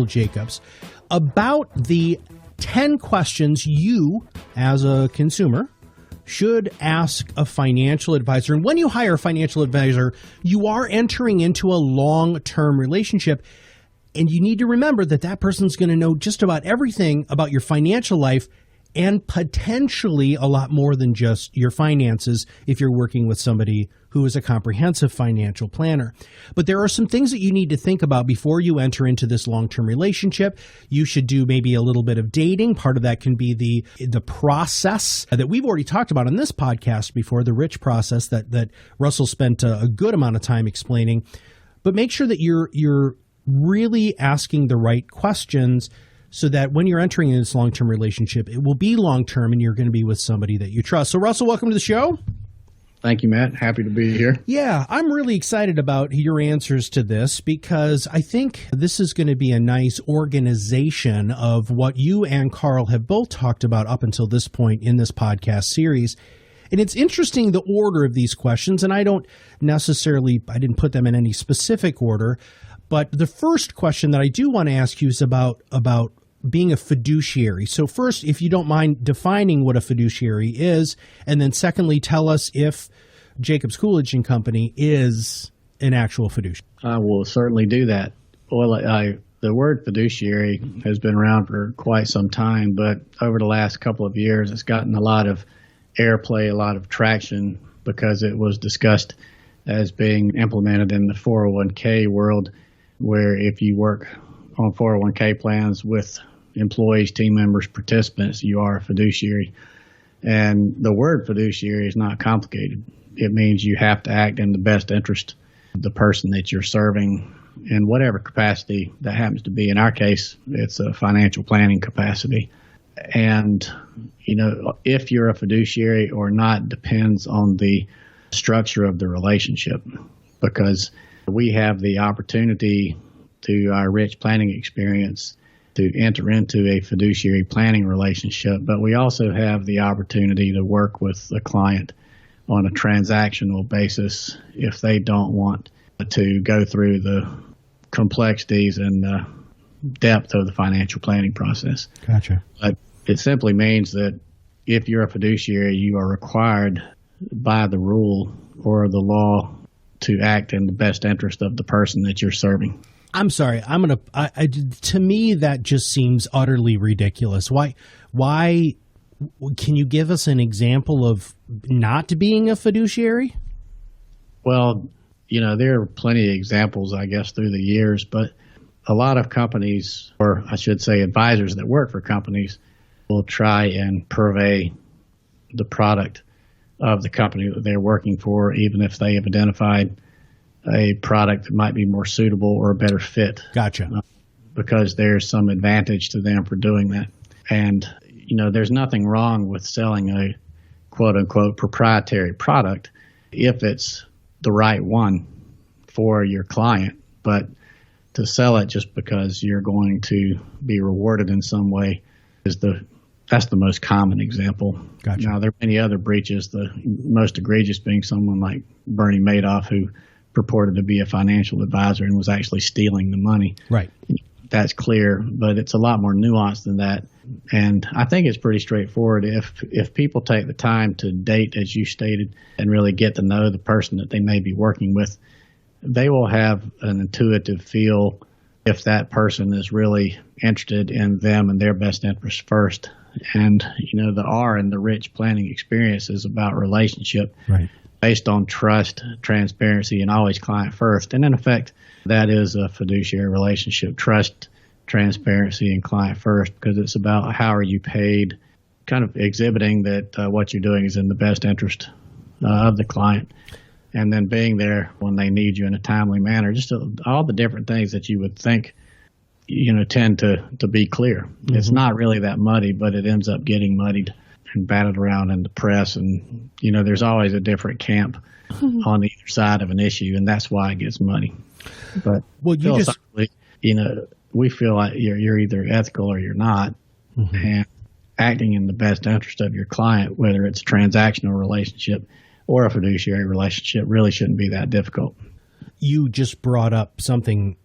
Jacobs about the 10 questions you, as a consumer, should ask a financial advisor. And when you hire a financial advisor, you are entering into a long-term relationship. And you need to remember that that person's going to know just about everything about your financial life and potentially a lot more than just your finances if you're working with somebody who is a comprehensive financial planner. But there are some things that you need to think about before you enter into this long-term relationship. You should do maybe a little bit of dating. Part of that can be the process that we've already talked about on this podcast before, the rich process that Russell spent a good amount of time explaining. But make sure that you're really asking the right questions so that when you're entering in this long-term relationship, it will be long-term and you're going to be with somebody that you trust. So, Russell, welcome to the show. Thank you, Matt. Happy to be here. Yeah, I'm really excited about your answers to this because I think this is going to be a nice organization of what you and Carl have both talked about up until this point in this podcast series. And it's interesting the order of these questions, and I didn't put them in any specific order, but the first question that I do want to ask you is about being a fiduciary. So first, if you don't mind defining what a fiduciary is, and then secondly, tell us if Jacobs Coolidge Company is an actual fiduciary. I will certainly do that. Well, the word fiduciary has been around for quite some time, but over the last couple of years, it's gotten a lot of airplay, a lot of traction because it was discussed as being implemented in the 401k world, where if you work on 401k plans with employees, team members, participants, you are a fiduciary. And the word fiduciary is not complicated. It means you have to act in the best interest of the person that you're serving in whatever capacity that happens to be. In our case, it's a financial planning capacity. And, if you're a fiduciary or not depends on the structure of the relationship, because we have the opportunity through our rich planning experience to enter into a fiduciary planning relationship, but we also have the opportunity to work with the client on a transactional basis if they don't want to go through the complexities and depth of the financial planning process. Gotcha. But it simply means that if you're a fiduciary, you are required by the rule or the law to act in the best interest of the person that you're serving. I'm sorry. To me, that just seems utterly ridiculous. Why can you give us an example of not being a fiduciary? Well, there are plenty of examples, I guess, through the years, but a lot of companies, or I should say advisors that work for companies, will try and purvey the product of the company that they're working for, even if they have identified a product that might be more suitable or a better fit. Gotcha. Because there's some advantage to them for doing that. And, there's nothing wrong with selling a quote unquote proprietary product if it's the right one for your client. But to sell it just because you're going to be rewarded in some way that's the most common example. Gotcha. Now, there are many other breaches, the most egregious being someone like Bernie Madoff, who purported to be a financial advisor and was actually stealing the money. Right. That's clear, but it's a lot more nuanced than that. And I think it's pretty straightforward. If people take the time to date, as you stated, and really get to know the person that they may be working with, they will have an intuitive feel if that person is really interested in them and their best interest first. And, the R in the rich planning experience is about relationship. Right. Based on trust, transparency, and always client first. And in effect, that is a fiduciary relationship: trust, transparency, and client first, because it's about how are you paid, kind of exhibiting that what you're doing is in the best interest of the client, and then being there when they need you in a timely manner. Just all the different things that you would think, tend to be clear. Mm-hmm. It's not really that muddy, but it ends up getting muddied and batted around in the press. And, there's always a different camp on either side of an issue, and that's why it gets muddy. But philosophically, we feel like you're either ethical or you're not. Mm-hmm. And acting in the best interest of your client, whether it's a transactional relationship or a fiduciary relationship, really shouldn't be that difficult. You just brought up something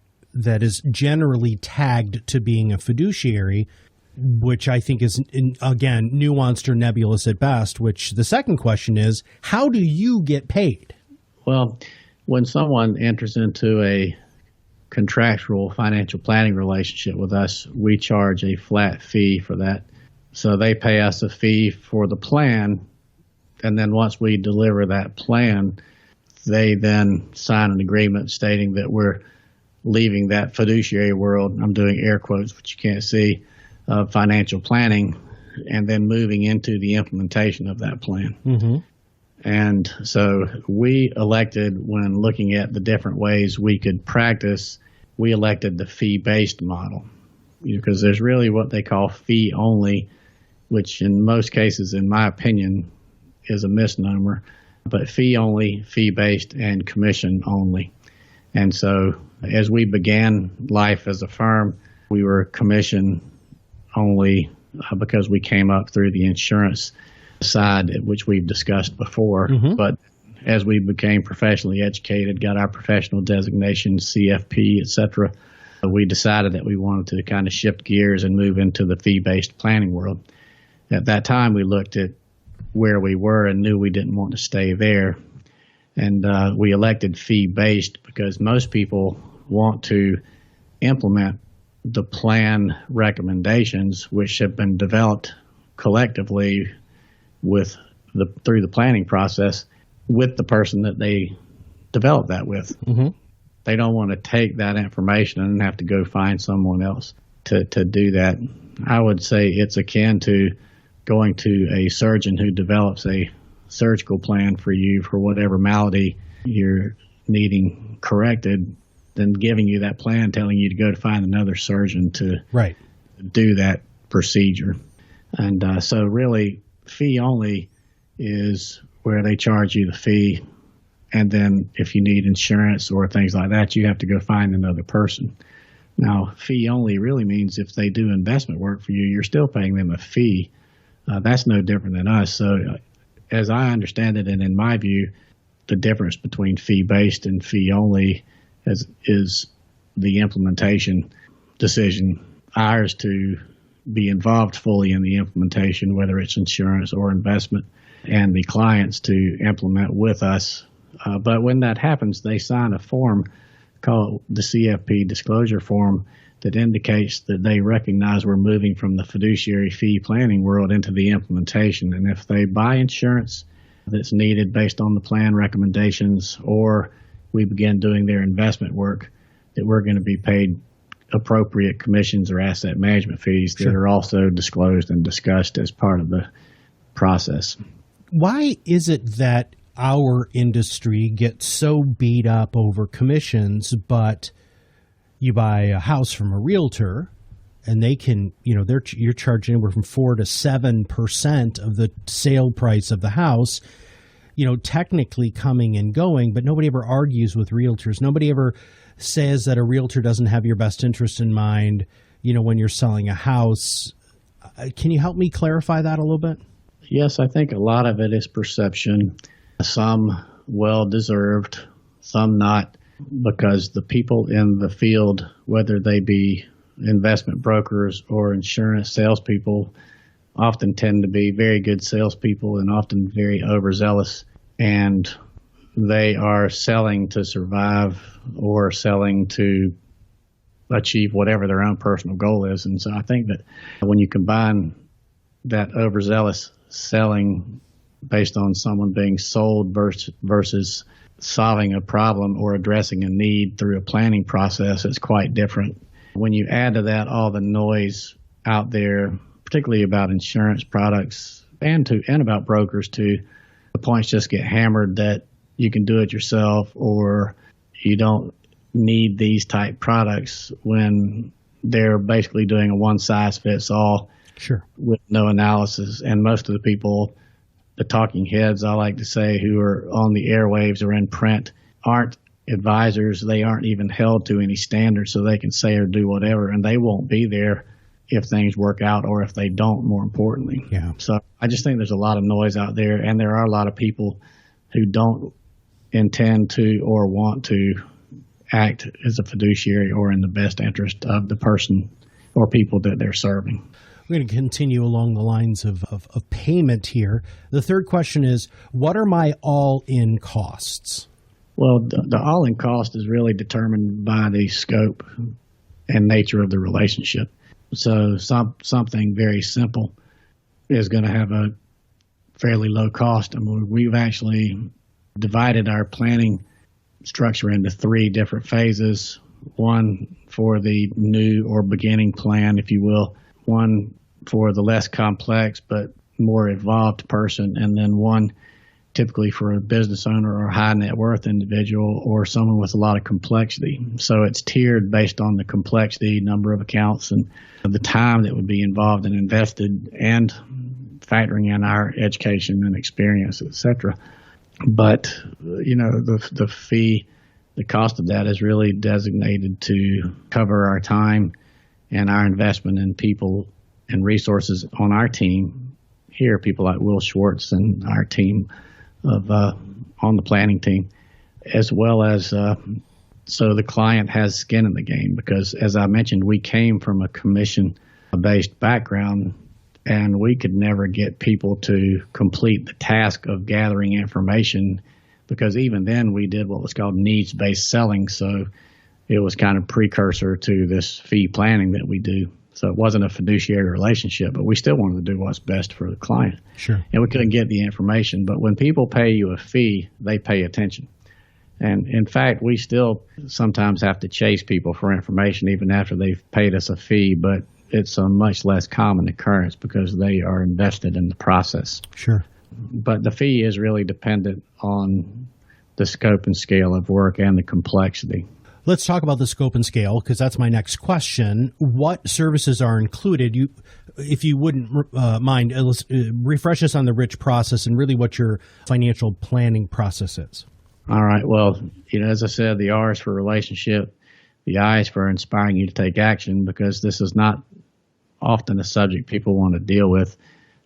that is generally tagged to being a fiduciary, which I think is, again, nuanced or nebulous at best, which the second question is, how do you get paid? Well, when someone enters into a contractual financial planning relationship with us, we charge a flat fee for that. So they pay us a fee for the plan, and then once we deliver that plan, they then sign an agreement stating that we're leaving that fiduciary world, I'm doing air quotes, which you can't see, of financial planning, and then moving into the implementation of that plan. Mm-hmm. And so we elected, when looking at the different ways we could practice, we elected the fee-based model, because there's really what they call fee only, which in most cases, in my opinion, is a misnomer, but fee only, fee-based, and commission only. And so as we began life as a firm, we were commission only because we came up through the insurance side, which we've discussed before. Mm-hmm. But as we became professionally educated, got our professional designation, CFP, et cetera, we decided that we wanted to kind of shift gears and move into the fee-based planning world. At that time, we looked at where we were and knew we didn't want to stay there. And we elected fee-based because most people want to implement the plan recommendations, which have been developed collectively through the planning process with the person that they develop that with. Mm-hmm. They don't want to take that information and have to go find someone else to do that. I would say it's akin to going to a surgeon who develops a surgical plan for you for whatever malady you're needing corrected, then giving you that plan, telling you to go to find another surgeon to do that procedure. And so really, fee only is where they charge you the fee, and then if you need insurance or things like that, you have to go find another person. Now, fee only really means if they do investment work for you, you're still paying them a fee. That's no different than us. So as I understand it, and in my view, the difference between fee-based and fee-only is the implementation decision. Ours to be involved fully in the implementation, whether it's insurance or investment, and the clients to implement with us. But when that happens, they sign a form called the CFP disclosure form that indicates that they recognize we're moving from the fiduciary fee planning world into the implementation. And if they buy insurance that's needed based on the plan recommendations, or we begin doing their investment work, that we're going to be paid appropriate commissions or asset management fees that are also disclosed and discussed as part of the process. Why is it that our industry gets so beat up over commissions, but you buy a house from a realtor and they can, you're charging anywhere from 4 to 7% of the sale price of the house, technically coming and going, but nobody ever argues with realtors. Nobody ever says that a realtor doesn't have your best interest in mind, when you're selling a house. Can you help me clarify that a little bit? Yes, I think a lot of it is perception. Some well-deserved, some not, because the people in the field, whether they be investment brokers or insurance salespeople, often tend to be very good salespeople and often very overzealous, and they are selling to survive or selling to achieve whatever their own personal goal is. And so I think that when you combine that overzealous selling based on someone being sold versus solving a problem or addressing a need through a planning process, it's quite different. When you add to that all the noise out there, particularly about insurance products and about brokers too, the points just get hammered that you can do it yourself or you don't need these type products when they're basically doing a one-size-fits-all with no analysis. And most of the people, the talking heads, I like to say, who are on the airwaves or in print, aren't advisors. They aren't even held to any standards, so they can say or do whatever, and they won't be there if things work out or if they don't, more importantly. Yeah. So I just think there's a lot of noise out there, and there are a lot of people who don't intend to or want to act as a fiduciary or in the best interest of the person or people that they're serving. We're going to continue along the lines of payment here. The third question is, what are my all-in costs? Well, the all-in cost is really determined by the scope and nature of the relationship. So something very simple is going to have a fairly low cost. I mean, we've actually divided our planning structure into 3 different phases. One for the new or beginning plan, if you will, one for the less complex but more involved person, and then one typically for a business owner or high net worth individual or someone with a lot of complexity. So it's tiered based on the complexity, number of accounts, and the time that would be involved and invested, and factoring in our education and experience, et cetera. But, the fee, the cost of that is really designated to cover our time and our investment in people and resources on our team here, people like Will Schwartz and our team on the planning team, as well as so the client has skin in the game, because as I mentioned, we came from a commission-based background and we could never get people to complete the task of gathering information, because even then we did what was called needs-based selling. So it was kind of precursor to this fee planning that we do. So it wasn't a fiduciary relationship, but we still wanted to do what's best for the client. Sure. And we couldn't get the information. But when people pay you a fee, they pay attention. And in fact, we still sometimes have to chase people for information even after they've paid us a fee, but it's a much less common occurrence because they are invested in the process. Sure. But the fee is really dependent on the scope and scale of work and the complexity. Let's talk about the scope and scale, because that's my next question. What services are included? If you wouldn't mind, refresh us on the rich process and really what your financial planning process is. All right. Well, as I said, the R is for relationship. The I is for inspiring you to take action, because this is not often a subject people want to deal with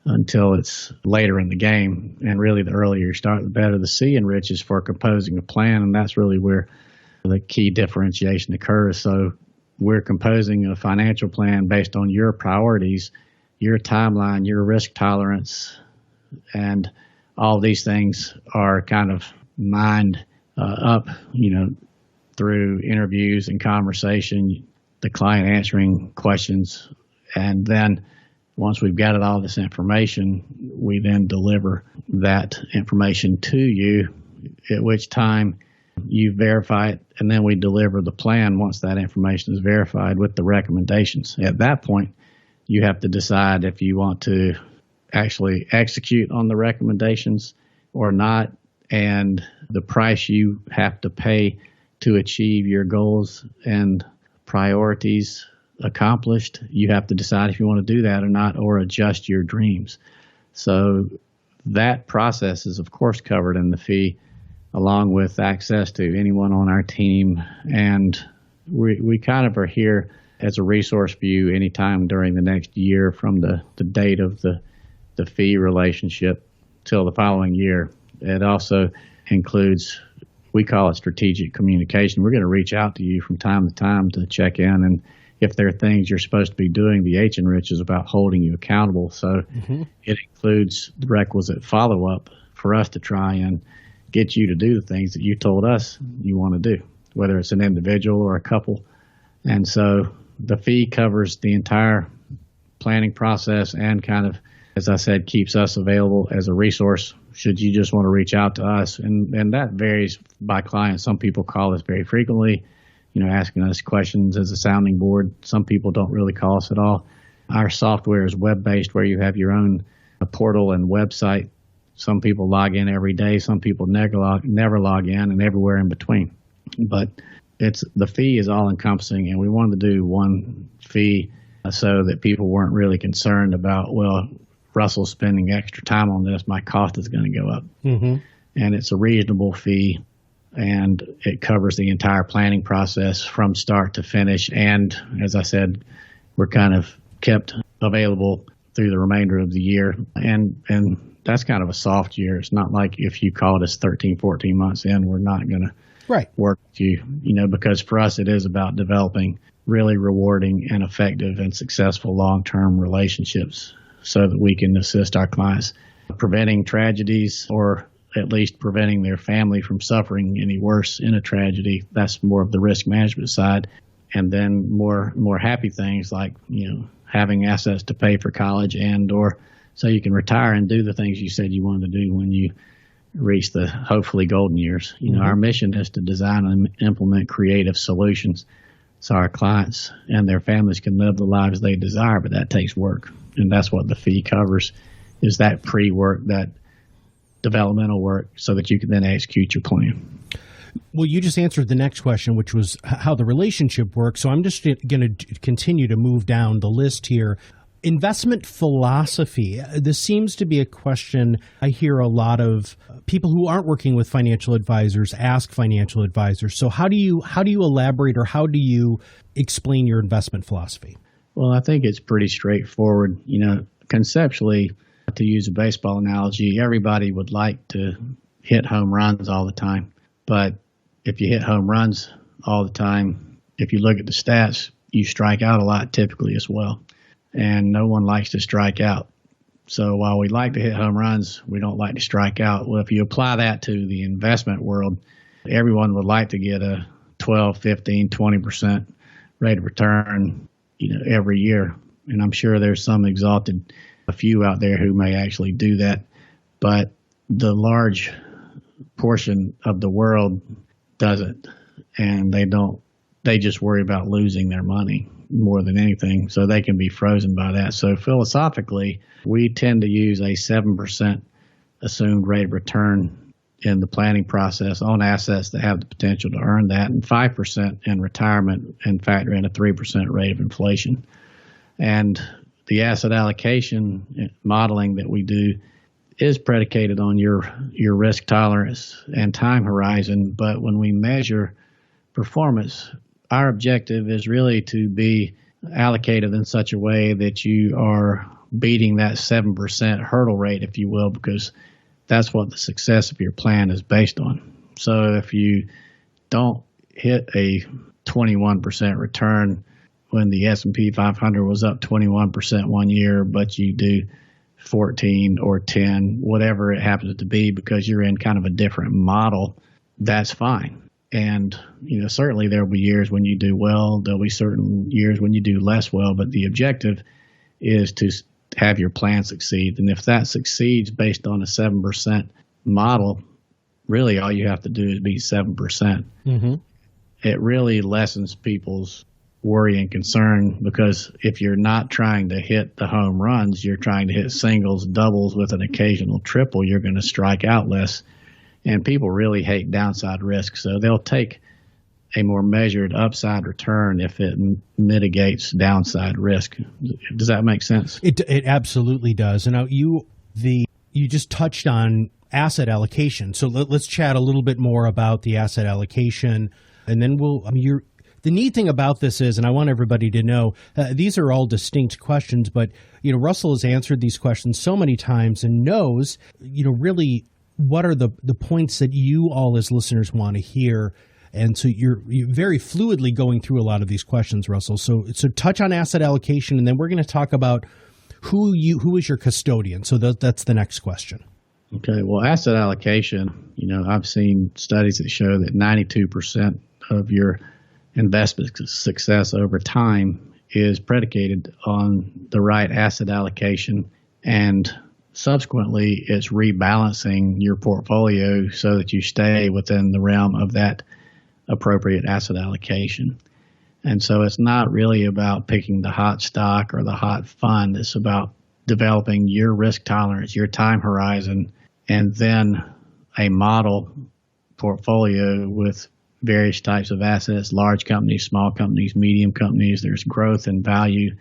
until it's later in the game. And really, the earlier you start, the better. The C in rich is for composing a plan, and that's really where the key differentiation occurs. So we're composing a financial plan based on your priorities, your timeline, your risk tolerance, and all these things are kind of mined up, through interviews and conversation, the client answering questions. And then once we've gathered all this information, we then deliver that information to you, at which time you verify it, and then we deliver the plan once that information is verified with the recommendations. At that point, you have to decide if you want to actually execute on the recommendations or not, and the price you have to pay to achieve your goals and priorities accomplished. You have to decide if you want to do that or not, or adjust your dreams. So that process is, of course, covered in the fee, along with access to anyone on our team. And we kind of are here as a resource for you anytime during the next year from the date of the fee relationship till the following year. It also includes, we call it strategic communication. We're going to reach out to you from time to time to check in. And if there are things you're supposed to be doing, the H in rich is about holding you accountable. So it includes the requisite follow-up for us to try and get you to do the things that you told us you want to do, whether it's an individual or a couple. And so the fee covers the entire planning process and kind of, as I said, keeps us available as a resource should you just want to reach out to us. And that varies by client. Some people call us very frequently, asking us questions as a sounding board. Some people don't really call us at all. Our software is web-based, where you have your own portal and website. Some people log in every day. Some people never log in, and everywhere in between. But the fee is all encompassing, and we wanted to do one fee so that people weren't really concerned about, well, Russell's spending extra time on this, my cost is going to go up. And it's a reasonable fee, and it covers the entire planning process from start to finish. And as I said, we're kind of kept available through the remainder of the year. And that's kind of a soft year. It's not like if you called us 13, 14 months in, we're not going to Right. work with you, because for us, it is about developing really rewarding and effective and successful long-term relationships so that we can assist our clients preventing tragedies, or at least preventing their family from suffering any worse in a tragedy. That's more of the risk management side. And then more happy things like, having assets to pay for college or so you can retire and do the things you said you wanted to do when you reach the hopefully golden years. Our mission is to design and implement creative solutions so our clients and their families can live the lives they desire, but that takes work. And that's what the fee covers, is that pre-work, that developmental work, so that you can then execute your plan. Well, you just answered the next question, which was how the relationship works. So I'm just going to continue to move down the list here. Investment philosophy. This seems to be a question I hear a lot of people who aren't working with financial advisors ask financial advisors. So how do you elaborate, or how do you explain your investment philosophy? Well, I think it's pretty straightforward. Conceptually, to use a baseball analogy, everybody would like to hit home runs all the time. But if you hit home runs all the time, if you look at the stats, you strike out a lot typically as well. And no one likes to strike out. So while we like to hit home runs, we don't like to strike out. Well, if you apply that to the investment world, everyone would like to get a 12, 15, 20% rate of return, every year. And I'm sure there's some exalted few out there who may actually do that. But the large portion of the world doesn't, and they just worry about losing their money more than anything, so they can be frozen by that. So philosophically, we tend to use a 7% assumed rate of return in the planning process on assets that have the potential to earn that, and 5% in retirement, and factor in a 3% rate of inflation. And the asset allocation modeling that we do is predicated on your risk tolerance and time horizon. But when we measure performance, our objective is really to be allocated in such a way that you are beating that 7% hurdle rate, if you will, because that's what the success of your plan is based on. So if you don't hit a 21% return when the S&P 500 was up 21% one year, but you do 14 or 10, whatever it happens to be, because you're in kind of a different model, that's fine. And, certainly there will be years when you do well. There'll be certain years when you do less well, but the objective is to have your plan succeed. And if that succeeds based on a 7% model, really all you have to do is beat 7%. Mm-hmm. It really lessens people's worry and concern, because if you're not trying to hit the home runs, you're trying to hit singles, doubles with an occasional triple, you're going to strike out less. And people really hate downside risk, so they'll take a more measured upside return if it mitigates downside risk. Does that make sense? It absolutely does. And now you just touched on asset allocation. So let's chat a little bit more about the asset allocation, and then the neat thing about this is, and I want everybody to know, these are all distinct questions, but Russell has answered these questions so many times and knows really what are the points that you all as listeners want to hear. And so you're very fluidly going through a lot of these questions, Russell. So touch on asset allocation, and then we're going to talk about who is your custodian. So that's the next question. Okay. Well, asset allocation, I've seen studies that show that 92% of your investment success over time is predicated on the right asset allocation, and subsequently it's rebalancing your portfolio so that you stay within the realm of that appropriate asset allocation. And so it's not really about picking the hot stock or the hot fund. It's about developing your risk tolerance, your time horizon, and then a model portfolio with various types of assets, large companies, small companies, medium companies. There's growth and value,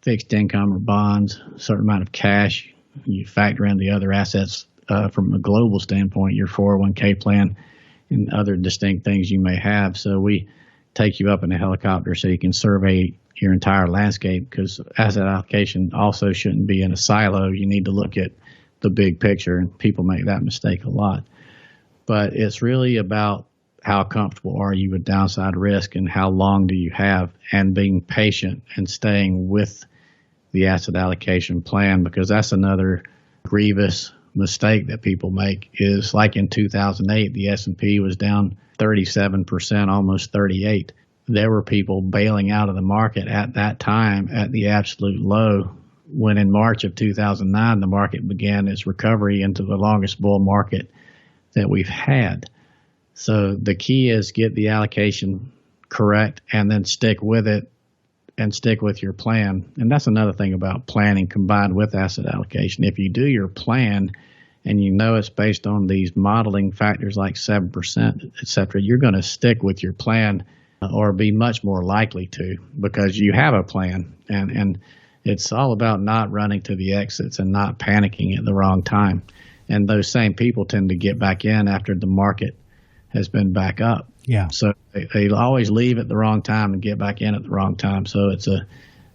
fixed income or bonds, a certain amount of cash. You factor in the other assets from a global standpoint, your 401k plan and other distinct things you may have. So we take you up in a helicopter so you can survey your entire landscape, because asset allocation also shouldn't be in a silo. You need to look at the big picture, and people make that mistake a lot. But it's really about how comfortable are you with downside risk and how long do you have, and being patient and staying with the asset allocation plan, because that's another grievous mistake that people make. Is like in 2008, the S&P was down 37%, almost 38. There were people bailing out of the market at that time at the absolute low, when in March of 2009, the market began its recovery into the longest bull market that we've had. So the key is get the allocation correct and then stick with it and stick with your plan. And that's another thing about planning combined with asset allocation. If you do your plan and you know it's based on these modeling factors like 7%, et cetera, you're going to stick with your plan or be much more likely to, because you have a plan. And it's all about not running to the exits and not panicking at the wrong time. And those same people tend to get back in after the market has been back up. Yeah. So they always leave at the wrong time and get back in at the wrong time. So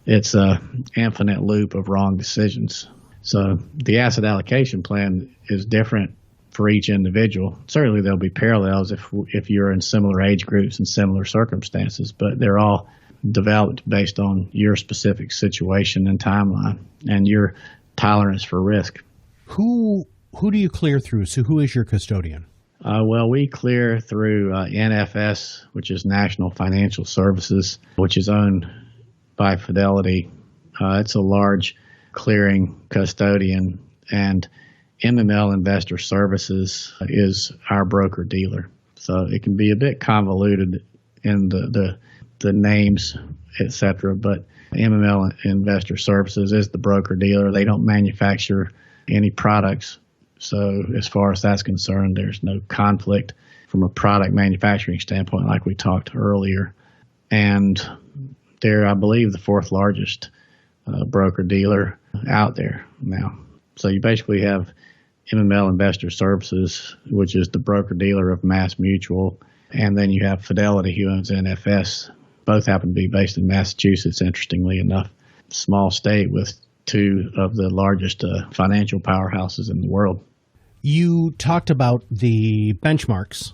it's a infinite loop of wrong decisions. So the asset allocation plan is different for each individual. Certainly there'll be parallels if you're in similar age groups and similar circumstances, but they're all developed based on your specific situation and timeline and your tolerance for risk. Who do you clear through? So who is your custodian? Well, we clear through NFS, which is National Financial Services, which is owned by Fidelity. It's a large clearing custodian, and MML Investor Services is our broker dealer. So it can be a bit convoluted in the names, et cetera, but MML Investor Services is the broker dealer. They don't manufacture any products. So as far as that's concerned, there's no conflict from a product manufacturing standpoint like we talked earlier. And they're, I believe, the fourth largest broker dealer out there now. So you basically have MML Investor Services, which is the broker dealer of Mass Mutual, and then you have Fidelity, who owns NFS. Both happen to be based in Massachusetts, interestingly enough. Small state with two of the largest financial powerhouses in the world. You talked about the benchmarks,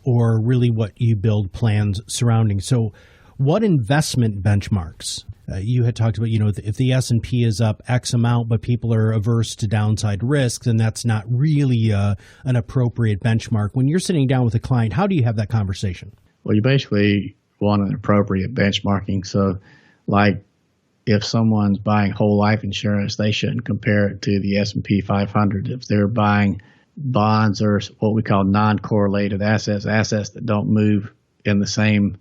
or really what you build plans surrounding. So what investment benchmarks? You had talked about, if the S&P is up X amount, but people are averse to downside risk, then that's not really an appropriate benchmark. When you're sitting down with a client, how do you have that conversation? Well, you basically want an appropriate benchmarking. So like if someone's buying whole life insurance, they shouldn't compare it to the S&P 500. If they're buying bonds or what we call non-correlated assets that don't move in the same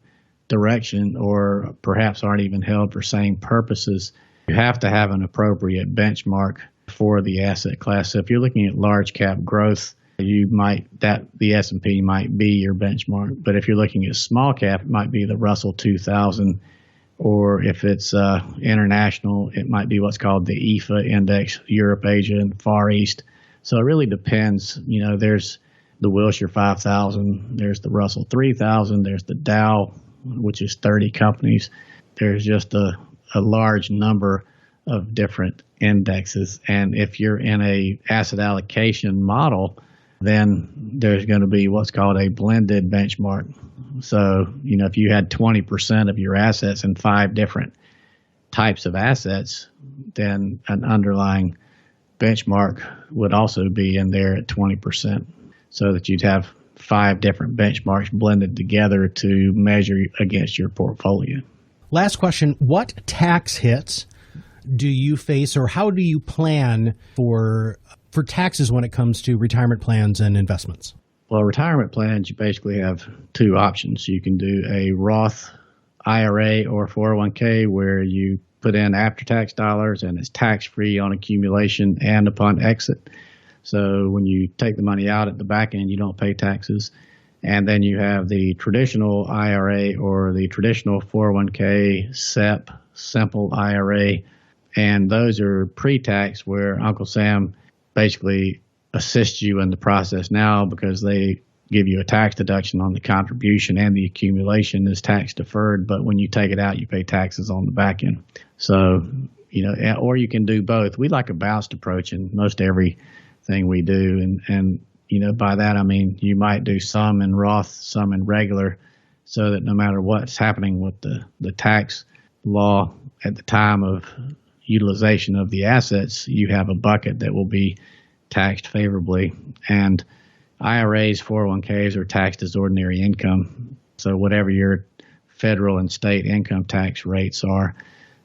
direction or perhaps aren't even held for same purposes, you have to have an appropriate benchmark for the asset class. So if you're looking at large cap growth, the S&P might be your benchmark. But if you're looking at small cap, it might be the Russell 2000. Or if it's international, it might be what's called the EFA index, Europe, Asia, and Far East. So it really depends. There's the Wilshire 5000, there's the Russell 3000, there's the Dow, which is 30 companies. There's just a large number of different indexes. And if you're in a asset allocation model, then there's going to be what's called a blended benchmark. So, if you had 20% of your assets in 5 different types of assets, then an underlying benchmark would also be in there at 20%, so that you'd have 5 different benchmarks blended together to measure against your portfolio. Last question, what tax hits do you face, or how do you plan for taxes when it comes to retirement plans and investments? Well, retirement plans, you basically have 2 options. You can do a Roth IRA or 401k where you put in after-tax dollars and it's tax-free on accumulation and upon exit. So when you take the money out at the back end, you don't pay taxes. And then you have the traditional IRA or the traditional 401k, SEP, simple IRA. And those are pre-tax, where Uncle Sam basically assist you in the process now because they give you a tax deduction on the contribution, and the accumulation is tax deferred. But when you take it out, you pay taxes on the back end. So, or you can do both. We like a balanced approach in most everything we do. And By that I mean you might do some in Roth, some in regular, so that no matter what's happening with the tax law at the time of utilization of the assets, you have a bucket that will be taxed favorably. And IRAs, 401ks are taxed as ordinary income. So whatever your federal and state income tax rates are,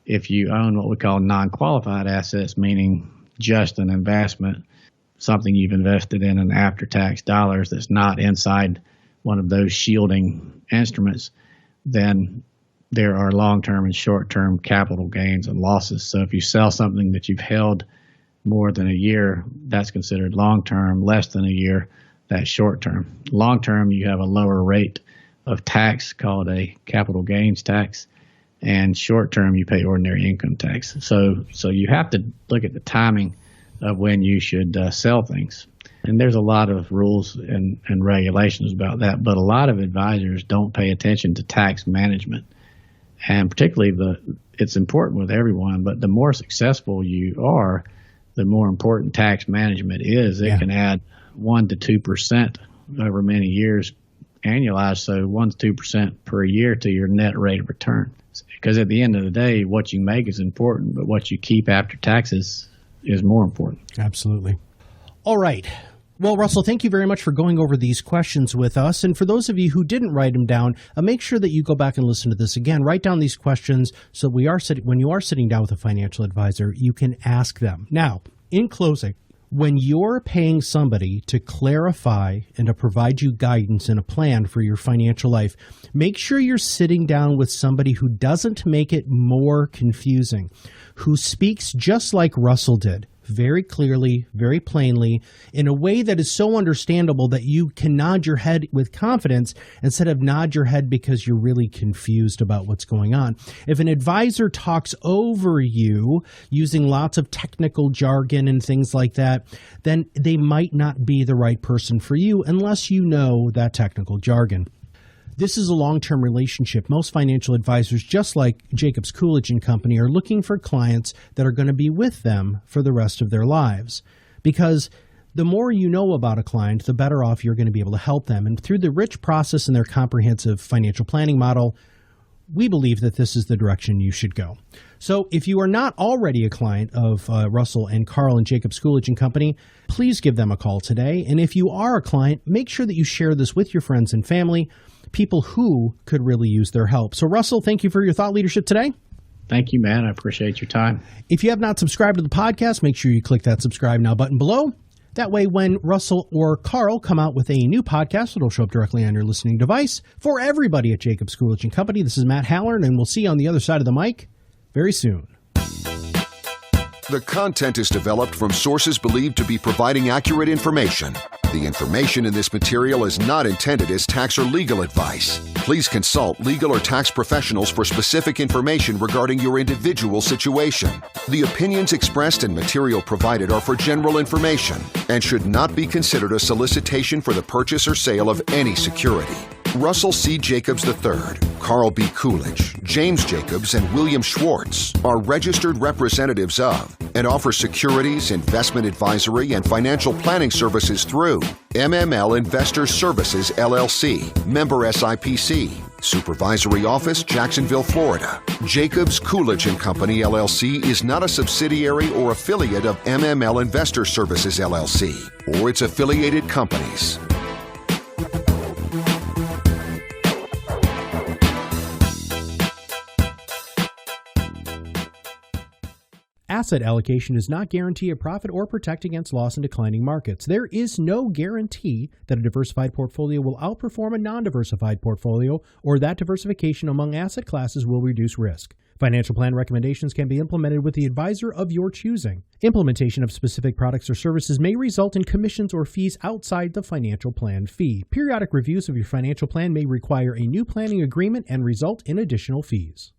if you own what we call non-qualified assets, meaning just an investment, something you've invested in after-tax dollars that's not inside one of those shielding instruments, then there are long-term and short-term capital gains and losses. So if you sell something that you've held more than a year, that's considered long-term. Less than a year, that's short-term. Long-term, you have a lower rate of tax called a capital gains tax, and short-term, you pay ordinary income tax. So you have to look at the timing of when you should sell things. And there's a lot of rules and regulations about that, but a lot of advisors don't pay attention to tax management. And particularly it's important with everyone, but the more successful you are, the more important tax management is. It can add 1 to 2% over many years annualized, so 1 to 2% per year to your net rate of return. Because at the end of the day, what you make is important, but what you keep after taxes is more important. Absolutely. All right. Well, Russell, thank you very much for going over these questions with us. And for those of you who didn't write them down, make sure that you go back and listen to this again. Write down these questions so when you are sitting down with a financial advisor, you can ask them. Now, in closing, when you're paying somebody to clarify and to provide you guidance and a plan for your financial life, make sure you're sitting down with somebody who doesn't make it more confusing, who speaks just like Russell did, very clearly, very plainly, in a way that is so understandable that you can nod your head with confidence instead of nod your head because you're really confused about what's going on. If an advisor talks over you using lots of technical jargon and things like that, then they might not be the right person for you unless you know that technical jargon. This is a long-term relationship. Most financial advisors, just like Jacobs Coolidge Company, are looking for clients that are going to be with them for the rest of their lives. Because the more you know about a client, the better off you're going to be able to help them. And through the rich process in their comprehensive financial planning model, we believe that this is the direction you should go. So if you are not already a client of Russell and Carl and Jacobs Coolidge Company, please give them a call today. And if you are a client, make sure that you share this with your friends and family, people who could really use their help. So Russell, thank you for your thought leadership today. Thank you, man. I appreciate your time. If you have not subscribed to the podcast, make sure you click that subscribe now button below. That way, when Russell or Carl come out with a new podcast, it'll show up directly on your listening device. For everybody at Jacobs Coolidge Company, this is Matt Hallern, and we'll see you on the other side of the mic very soon. The content is developed from sources believed to be providing accurate information. The information in this material is not intended as tax or legal advice. Please consult legal or tax professionals for specific information regarding your individual situation. The opinions expressed and material provided are for general information and should not be considered a solicitation for the purchase or sale of any security. Russell C. Jacobs III, Carl B. Coolidge, James Jacobs, and William Schwartz are registered representatives of and offer securities, investment advisory, and financial planning services through MML Investor Services, LLC, member SIPC, Supervisory Office, Jacksonville, Florida. Jacobs Coolidge Company, LLC is not a subsidiary or affiliate of MML Investor Services, LLC, or its affiliated companies. Asset allocation does not guarantee a profit or protect against loss in declining markets. There is no guarantee that a diversified portfolio will outperform a non-diversified portfolio or that diversification among asset classes will reduce risk. Financial plan recommendations can be implemented with the advisor of your choosing. Implementation of specific products or services may result in commissions or fees outside the financial plan fee. Periodic reviews of your financial plan may require a new planning agreement and result in additional fees.